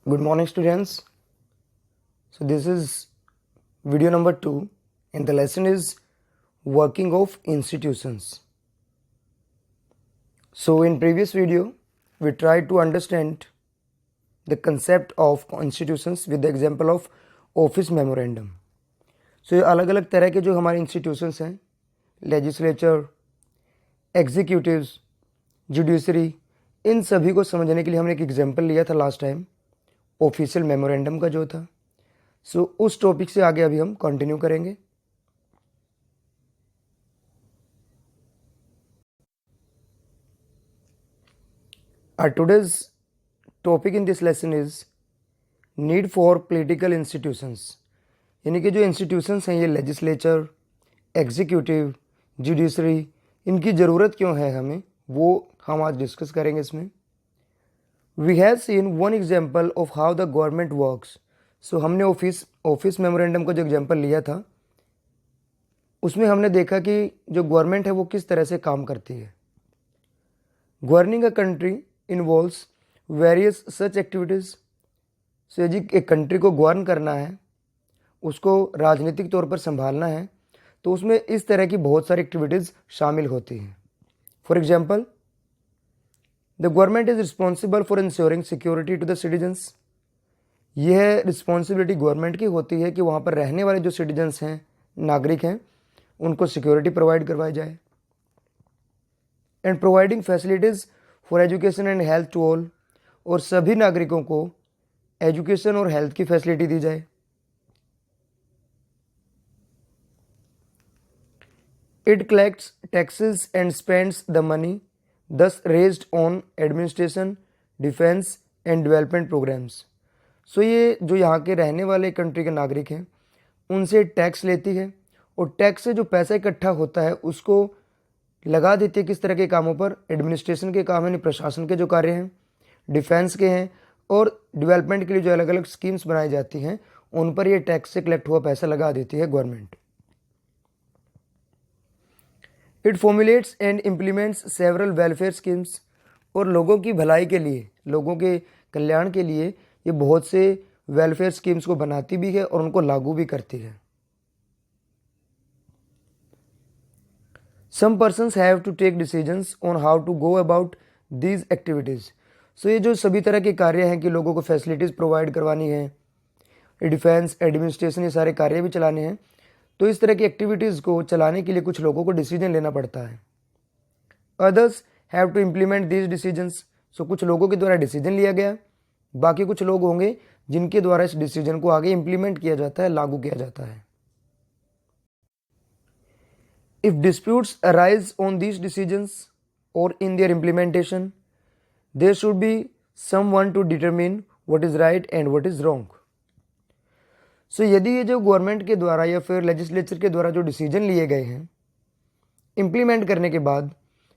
Good morning, students. So this is video number 2 and the lesson is working of institutions. So in previous video we tried to understand the concept of institutions with the example of office memorandum. So ये अलग अलग तरह के जो हमारे institutions हैं, legislature, executives, judiciary, इन सभी को समझने के लिए हमने एक एग्जाम्पल लिया था लास्ट टाइम ऑफिशियल मेमोरेंडम का जो था. सो उस टॉपिक से आगे अभी हम कंटिन्यू करेंगे. Our today's topic in this lesson is need for political institutions. यानी कि जो इंस्टीट्यूशंस हैं ये लेजिस्लेचर, एग्जीक्यूटिव, जुडिशरी, इनकी ज़रूरत क्यों है हमें, वो हम आज डिस्कस करेंगे इसमें. We have seen one example of how the government works. सो हमने ऑफिस मेमोरेंडम का जो एग्जाम्पल लिया था उसमें हमने देखा कि जो गवर्नमेंट है वो किस तरह से काम करती है. Governing a country involves various such activities. सो जी एक कंट्री को गवर्न करना है, उसको राजनीतिक तौर पर संभालना है, तो उसमें इस तरह की बहुत सारी एक्टिविटीज़ शामिल होती हैं. For example, the government is responsible for ensuring security to the citizens. यह रिस्पॉन्सिबिलिटी गवर्नमेंट की होती है कि वहाँ पर रहने वाले जो सिटीजन्स हैं, नागरिक हैं, उनको सिक्योरिटी प्रोवाइड करवाई जाए. And providing facilities for education and health to all. और सभी नागरिकों को एजुकेशन और हेल्थ की फैसिलिटी दी जाए. It collects taxes and spends the money thus raised on administration, defence and development programmes. सो ये जो यहाँ के रहने वाले कंट्री के नागरिक हैं उनसे टैक्स लेती है और टैक्स से जो पैसा इकट्ठा होता है उसको लगा देती है किस तरह के कामों पर. एडमिनिस्ट्रेशन के काम हैं, प्रशासन के जो कार्य हैं, डिफेंस के हैं, और डेवलपमेंट के लिए जो अलग अलग स्कीम्स बनाई जाती हैं उन पर ये टैक्स से कलेक्ट हुआ पैसा लगा देती है government. It formulates and implements several welfare schemes. और लोगों की भलाई के लिए, लोगों के कल्याण के लिए ये बहुत से वेलफेयर स्कीम्स को बनाती भी है और उनको लागू भी करती है. Some persons have to take decisions on how to go about these activities. So ये जो सभी तरह के कार्य हैं कि लोगों को फैसिलिटीज़ प्रोवाइड करवानी है, डिफेंस, एडमिनिस्ट्रेशन, ये सारे कार्य भी चलाने हैं, तो इस तरह की एक्टिविटीज़ को चलाने के लिए कुछ लोगों को डिसीजन लेना पड़ता है. Others have to implement these decisions. So कुछ लोगों के द्वारा डिसीजन लिया गया, बाकी कुछ लोग होंगे जिनके द्वारा इस डिसीजन को आगे इम्प्लीमेंट किया जाता है, लागू किया जाता है. If disputes arise on these decisions or in their implementation, there should be someone to determine what is right and what is wrong. So यदि ये जो गवर्नमेंट के द्वारा या फिर लेजिस्लेचर के द्वारा जो डिसीजन लिए गए हैं इम्प्लीमेंट करने के बाद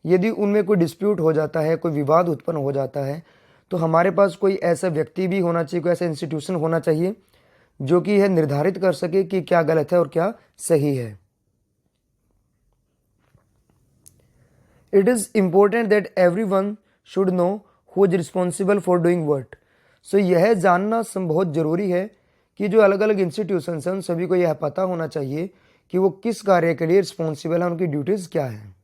यदि उनमें कोई डिस्प्यूट हो जाता है, कोई विवाद उत्पन्न हो जाता है, तो हमारे पास कोई ऐसा व्यक्ति भी होना चाहिए, कोई ऐसा इंस्टीट्यूशन होना चाहिए जो कि यह निर्धारित कर सके कि क्या गलत है और क्या सही है. It is important that everyone should know who is responsible for doing what. So यह जानना बहुत ज़रूरी है कि जो अलग अलग इंस्टीट्यूशंस हैं उन सभी को यह पता होना चाहिए कि वो किस कार्य के लिए रिस्पॉन्सिबल है, उनकी ड्यूटीज़ क्या है.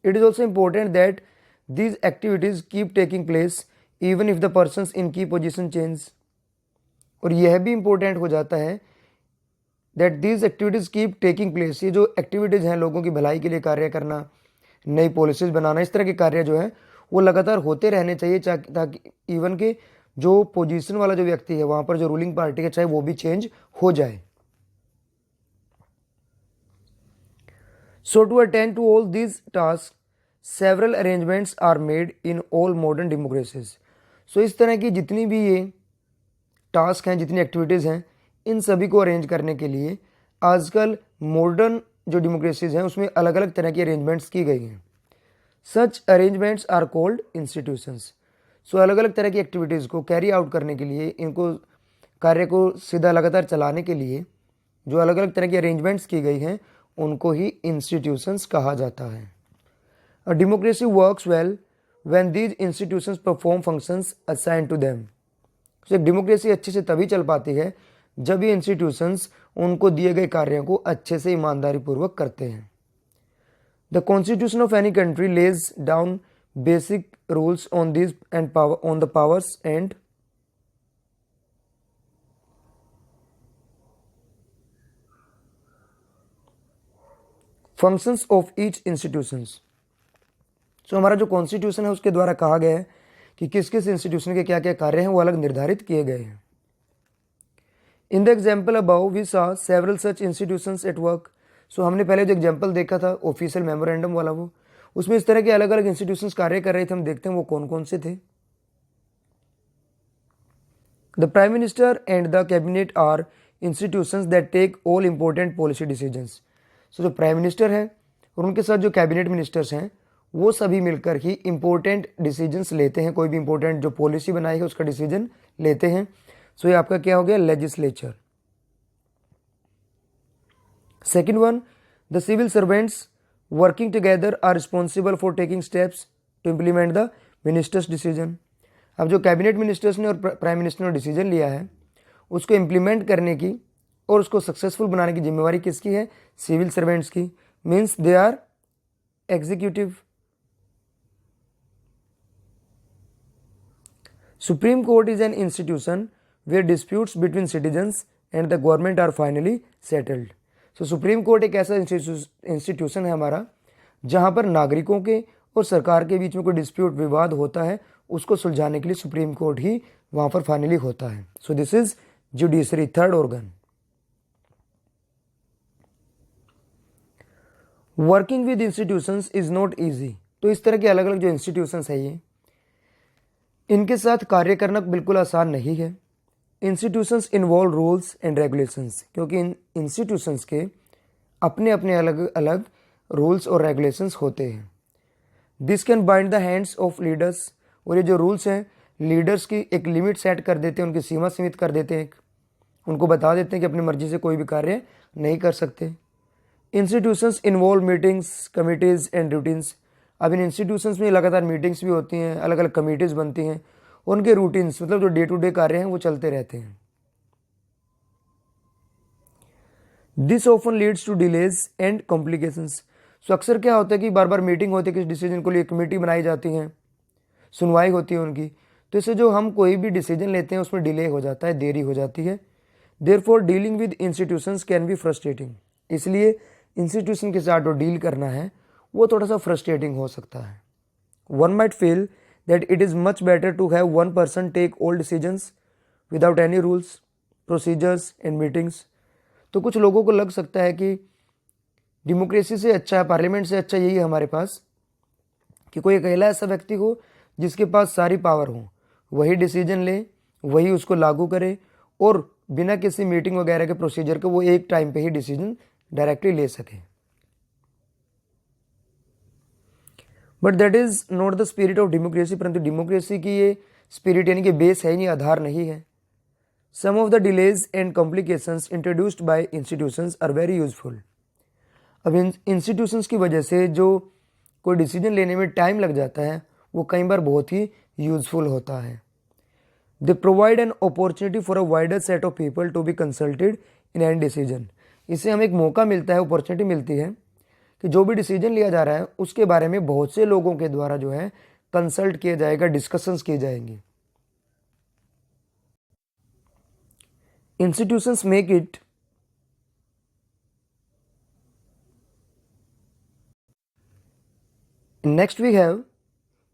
It is also important that these activities keep taking place even if the persons in key position change. और यह भी इम्पोर्टेंट हो जाता है that these activities keep taking place. ये जो एक्टिविटीज़ हैं लोगों की भलाई के लिए कार्य करना, नई पॉलिसीज़ बनाना, इस तरह के कार्य जो है वो लगातार होते रहने चाहिए ताकि इवन के जो पोजीशन वाला जो व्यक्ति है वहाँ पर जो रूलिंग पार्टी है चाहे वो भी चेंज हो जाए. So to attend to all these task several arrangements are made in all modern democracies. So इस तरह की जितनी भी ये टास्क हैं, जितनी एक्टिविटीज़ हैं, इन सभी को अरेंज करने के लिए आजकल मॉडर्न जो डेमोक्रेसीज हैं उसमें अलग अलग तरह की अरेंजमेंट्स की गई हैं. सच अरेंजमेंट्स आर कॉल्ड इंस्टीट्यूशंस. सो अलग अलग तरह की एक्टिविटीज़ को कैरी आउट करने के लिए, इनको कार्य को सीधा लगातार चलाने के लिए जो अलग अलग तरह की अरेंजमेंट्स की गई हैं उनको ही इंस्टीट्यूशंस कहा जाता है. A democracy works well when these institutions perform functions assigned to them. तो एक डेमोक्रेसी अच्छे से तभी चल पाती है जब ये इंस्टीट्यूशंस उनको दिए गए कार्यों को अच्छे से ईमानदारी पूर्वक करते हैं। The constitution of any country lays down basic rules on this and power on the powers and functions of each institutions. So हमारा जो कॉन्स्टिट्यूशन है उसके द्वारा कहा गया है कि किस किस इंस्टीट्यूशन के क्या क्या कार्य हैं वो अलग निर्धारित किए गए हैं। In the example above we saw several such institutions at work. So हमने पहले जो एग्जाम्पल देखा था ऑफिशियल मेमोरेंडम वाला, वो उसमें इस तरह के अलग अलग इंस्टीट्यूशंस कार्य कर रहे थे। हम देखते हैं वो कौन कौन से थे। The prime minister and the cabinet are institutions that take all important policy decisions. So जो प्राइम मिनिस्टर है और उनके साथ जो कैबिनेट मिनिस्टर्स हैं वो सभी मिलकर ही इंपॉर्टेंट डिसीजंस लेते हैं। कोई भी इंपॉर्टेंट जो पॉलिसी बनाई है उसका डिसीजन लेते हैं। सो ये आपका क्या हो गया, legislature. Second one, the civil servants working together are responsible for taking steps to implement the minister's decision. अब जो कैबिनेट मिनिस्टर्स ने और प्राइम मिनिस्टर ने डिसीजन लिया है उसको इम्प्लीमेंट करने की और उसको सक्सेसफुल बनाने की जिम्मेवारी किसकी है, सिविल सर्वेंट्स की। Means they are executive. Supreme court is an institution where disputes between citizens and the government are finally settled. So supreme court एक ऐसा इंस्टीट्यूशन है हमारा जहां पर नागरिकों के और सरकार के बीच में कोई डिस्प्यूट विवाद होता है उसको सुलझाने के लिए सुप्रीम कोर्ट ही वहां पर फाइनली होता है। So this is judiciary, third organ. Working with institutions is not easy. तो इस तरह के अलग अलग जो इंस्टीट्यूशंस है ये इनके साथ कार्य करना बिल्कुल आसान नहीं है। Institutions involve rules and regulations, क्योंकि इन इंस्टीट्यूशंस के अपने अपने अलग अलग रूल्स और रेगुलेशंस होते हैं। This can bind the hands of leaders. और ये जो रूल्स हैं लीडर्स की एक लिमिट सेट कर देते हैं, उनकी सीमा सीमित कर देते हैं, उनको बता देते हैं कि अपनी मर्जी से कोई भी कार्य नहीं कर सकते। Institutions involve meetings, committees and routines. अब इन इंस्टीट्यूशंस में लगातार मीटिंग्स भी होती हैं, अलग अलग कमिटीज़ बनती हैं, उनके रूटीन्स मतलब जो डे टू डे कार्य हैं वो चलते रहते हैं। This often leads to delays and complications. So अक्सर क्या होता है कि बार बार मीटिंग होती है, किसी डिसीजन को लिए कमेटी बनाई जाती है, सुनवाई होती है उनकी, तो इससे जो हम कोई भी डिसीजन लेते हैं उसमें डिले हो जाता है, देरी हो जाती है। Therefore dealing with institutions can be frustrating. इसलिए इंस्टीट्यूशन के साथ जो डील करना है वो थोड़ा सा फ्रस्ट्रेटिंग हो सकता है। One might feel that it is much better to have one person take all decisions without any rules, procedures and meetings. तो कुछ लोगों को लग सकता है कि डेमोक्रेसी से अच्छा है, पार्लियामेंट से अच्छा यही है हमारे पास कि कोई अकेला ऐसा व्यक्ति हो जिसके पास सारी पावर हो, वही डिसीजन ले, वही उसको लागू करे और बिना किसी मीटिंग वगैरह के प्रोसीजर के वो एक टाइम पे ही डिसीजन डायरेक्टली ले सके। But that is not the spirit of democracy. परंतु डेमोक्रेसी की ये स्पिरिट यानी कि बेस है नहीं, आधार नहीं है। Some of the delays and complications introduced by institutions are very useful. अब इन इंस्टीट्यूशंस की वजह से जो कोई डिसीजन लेने में टाइम लग जाता है वो कई बार बहुत ही यूजफुल होता है। They provide an opportunity for a wider set of people to be consulted in any decision. इससे हमें एक मौका मिलता है, अपॉर्चुनिटी मिलती है कि जो भी डिसीजन लिया जा रहा है उसके बारे में बहुत से लोगों के द्वारा जो है कंसल्ट किया जाएगा, डिस्कशंस किए जाएंगे। Institutions make it next we have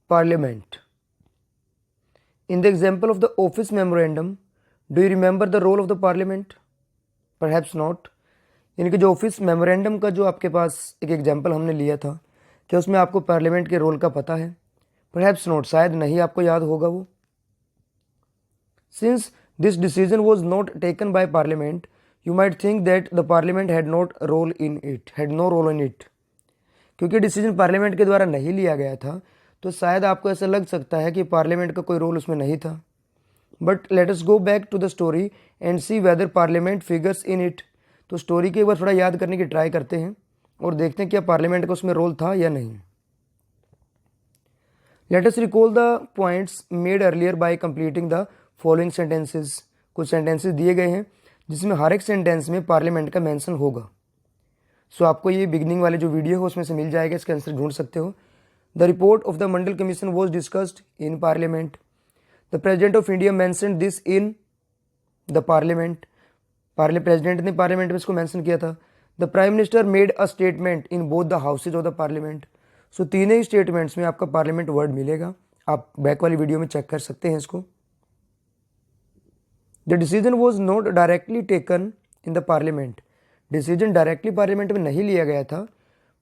parliament. In the example of the office memorandum, do you remember the role of the parliament? Perhaps not. यानी कि जो ऑफिस मेमोरेंडम का जो आपके पास एक एग्जाम्पल हमने लिया था, क्या उसमें आपको पार्लियामेंट के रोल का पता है? Perhaps not, शायद नहीं आपको याद होगा वो। Since this decision was not taken by parliament, you might think that the parliament had no role in it. क्योंकि डिसीजन पार्लियामेंट के द्वारा नहीं लिया गया था तो शायद आपको ऐसा लग सकता है कि पार्लियामेंट का कोई रोल उसमें नहीं था। But let us go back to the story and see whether parliament figures in it. तो स्टोरी के एक बार थोड़ा याद करने की ट्राई करते हैं और देखते हैं क्या पार्लियामेंट का उसमें रोल था या नहीं। Let us recall the points made earlier bye completing the following sentences, कुछ सेंटेंसेस दिए गए हैं जिसमें हर एक सेंटेंस में पार्लियामेंट का मेंशन होगा। सो आपको ये बिगनिंग वाले जो वीडियो है उसमें से मिल जाएगा, इसका आंसर ढूंढ सकते हो। The report of the Mandal commission was discussed in parliament. The president of India mention this in the parliament. President ने पार्लियामेंट में इसको मैंशन किया था। The prime minister made a statement in both the houses of the parliament. So तीनों ही statements में आपका parliament word मिलेगा, आप बैक वाली वीडियो में चेक कर सकते हैं इसको। The decision was not directly taken in the parliament. Decision directly parliament में नहीं लिया गया था,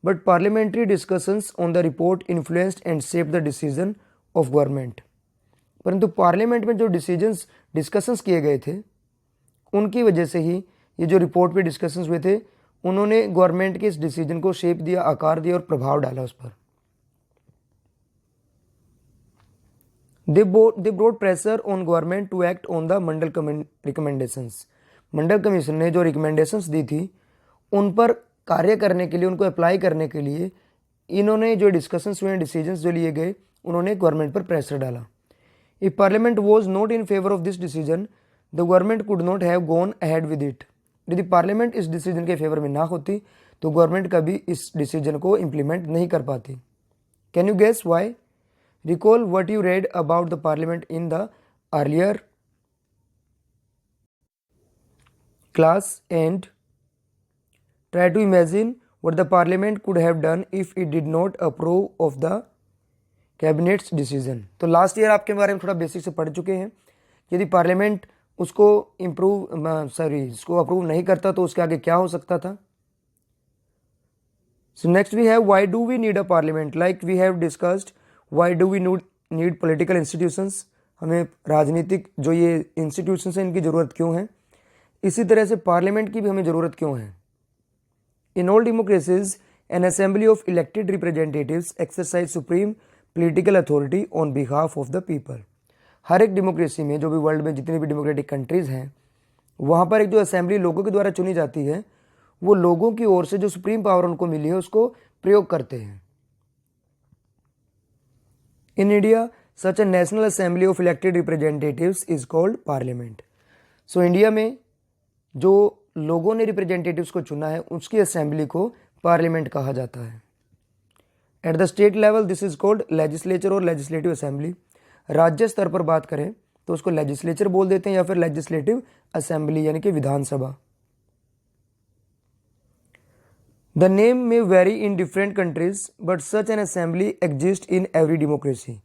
but parliamentary discussions on the report influenced and shaped the decision of government. परंतु पार्लियामेंट में जो डिस्कशंस किए गए थे उनकी वजह से ही ये जो रिपोर्ट पे डिस्कशंस हुए थे उन्होंने गवर्नमेंट के इस डिसीजन को शेप दिया, आकार दिया और प्रभाव डाला उस पर। They brought pressure on government to act on the Mandal recommendations. Mandal commission ने जो रिकमेंडेशंस दी थी उन पर कार्य करने के लिए, उनको अप्लाई करने के लिए इन्होंने जो डिस्कशंस हुए, डिसीजंस जो लिए गए, उन्होंने गवर्नमेंट पर प्रेशर डाला। If parliament was not in favour of this decision the government could not have gone ahead with it. यदि पार्लियामेंट इस डिसीजन के फेवर में ना होती तो गवर्नमेंट कभी इस डिसीजन को इम्प्लीमेंट नहीं कर पाती। Can you guess why? Recall what you read about the parliament in the earlier class and try to imagine what the parliament could have done if it did not approve of the cabinets decision. तो last year आपके बारे में थोड़ा basic से पढ़ चुके हैं। यदि पार्लियामेंट उसको इसको अप्रूव नहीं करता तो उसके आगे क्या हो सकता था। So next we have why do we need a parliament. Like we have discussed why do we need political institutions. हमें राजनीतिक जो ये इंस्टीट्यूशंस हैं इनकी ज़रूरत क्यों है। इसी तरह से पार्लियामेंट की भी हमें ज़रूरत क्यों है। In all democracies, an assembly of elected representatives exercise supreme political authority on behalf of the people. हर एक डेमोक्रेसी में, जो भी वर्ल्ड में जितनी भी डेमोक्रेटिक कंट्रीज हैं, वहाँ पर एक जो असेंबली लोगों के द्वारा चुनी जाती है, वो लोगों की ओर से जो सुप्रीम पावर उनको मिली है उसको प्रयोग करते हैं। In India such a national assembly of elected representatives is called parliament. So India में जो लोगों ने रिप्रेजेंटेटिव्स को चुना है उसकी असेंबली को पार्लियामेंट कहा जाता है। At the state level this is called legislature और लेजिस्लेटिव असेंबली। राज्य स्तर पर बात करें तो उसको लेजिस्लेचर बोल देते हैं या फिर लेजिस्लेटिव असेंबली यानी कि विधानसभा। द नेम में very in different countries but such an assembly exist in every democracy.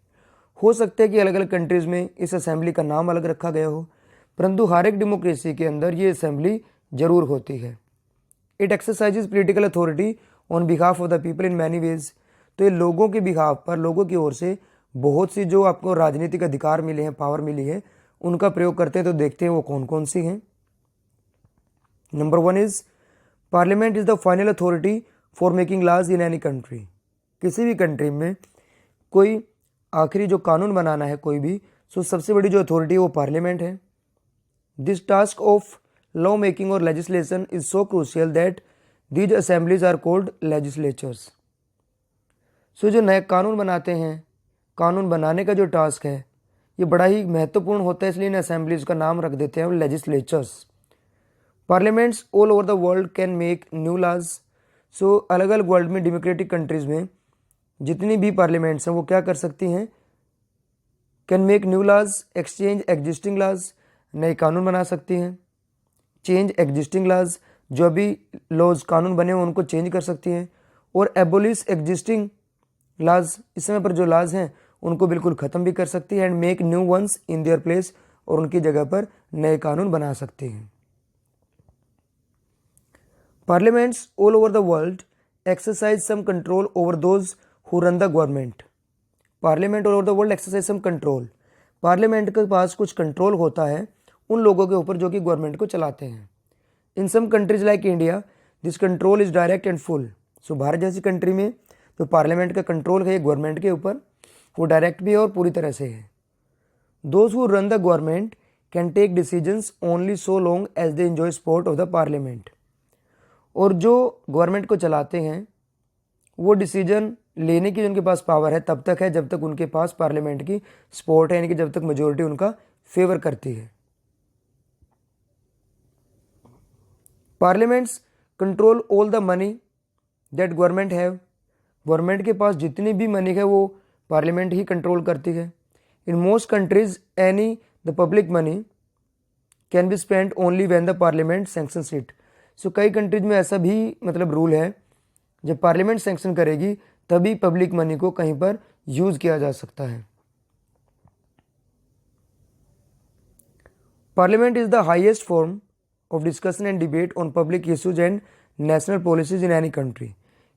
हो सकता है कि अलग अलग कंट्रीज में इस असेंबली का नाम अलग रखा गया हो, परंतु हर एक डेमोक्रेसी के अंदर ये असेंबली जरूर होती है। It exercises political authority on behalf of the people in many ways. तो ये लोगों के बिहाफ पर, लोगों की ओर से बहुत सी जो आपको राजनीतिक अधिकार मिले हैं, पावर मिली है, उनका प्रयोग करते हैं। तो देखते हैं वो कौन कौन सी हैं। Number 1 is parliament is the final authority for making laws in any country. किसी भी कंट्री में कोई आखिरी जो कानून बनाना है कोई भी, सो सबसे बड़ी जो अथॉरिटी है वो पार्लियामेंट है। This task of law making और legislation is so crucial that these assemblies are called legislatures. So जो नए कानून बनाते हैं, कानून बनाने का जो टास्क है ये बड़ा ही महत्वपूर्ण होता है, इसलिए इन असेंबलीज का नाम रख देते हैं legislatures. Parliaments all over the world can make new laws. So अलग अलग वर्ल्ड में डेमोक्रेटिक कंट्रीज में जितनी भी पार्लियामेंट्स हैं वो क्या कर सकती हैं, can make new laws, exchange existing laws, नए कानून बना सकती हैं। चेंज एग्जिस्टिंग लॉज, जो अभी लॉज कानून बने हुए उनको चेंज कर सकती हैं। और एबोलिश एग्जिस्टिंग लॉज, इस समय पर जो लॉज हैं उनको बिल्कुल ख़त्म भी कर सकती है। And make new ones in their place, और उनकी जगह पर नए कानून बना सकती हैं। Parliaments all over the world exercise some control over those who run the government. Parliament all over the world exercise some control. Parliament के पास कुछ कंट्रोल होता है उन लोगों के ऊपर जो कि गवर्नमेंट को चलाते हैं। In some countries like India this control is direct and full. So Bharat जैसी कंट्री में जो पार्लियामेंट का कंट्रोल है गवर्नमेंट के ऊपर, वो डायरेक्ट भी है और पूरी तरह से है। Those who run the government can take decisions only so long as they enjoy support of the parliament. और जो गवर्नमेंट को चलाते हैं वो डिसीजन लेने की उनके पास पावर है तब तक है जब तक उनके पास पार्लियामेंट की सपोर्ट है, यानी कि जब तक मेजोरिटी उनका फेवर करती है। Parliaments control all the money that government have. Government के पास जितनी भी मनी है वो पार्लियामेंट ही कंट्रोल करती है। In most countries any the public money can be spend only when the parliament sanctions it. So कई कंट्रीज में ऐसा भी मतलब रूल है, जब पार्लियामेंट सैंक्शन करेगी तभी पब्लिक मनी को कहीं पर यूज किया जा सकता है। Parliament is the highest form of discussion and debate on public issues and national policies in any country.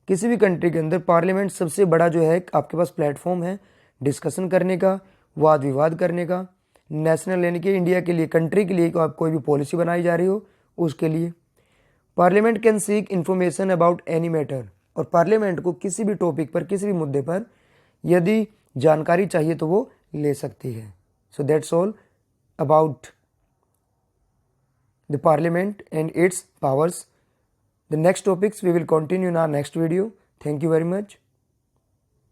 किसी भी कंट्री के अंदर पार्लियामेंट सबसे बड़ा जो है आपके पास प्लेटफॉर्म है डिस्कशन करने का, वाद विवाद करने का, नेशनल यानी कि इंडिया के लिए, कंट्री के लिए आप कोई भी पॉलिसी बनाई जा रही हो उसके लिए। Parliament can seek information about any matter, और पार्लियामेंट को किसी भी टॉपिक पर, किसी भी मुद्दे पर यदि जानकारी चाहिए तो वो ले सकती है। So that's all about the parliament and its powers. The next topics we will continue in our next video. Thank you very much.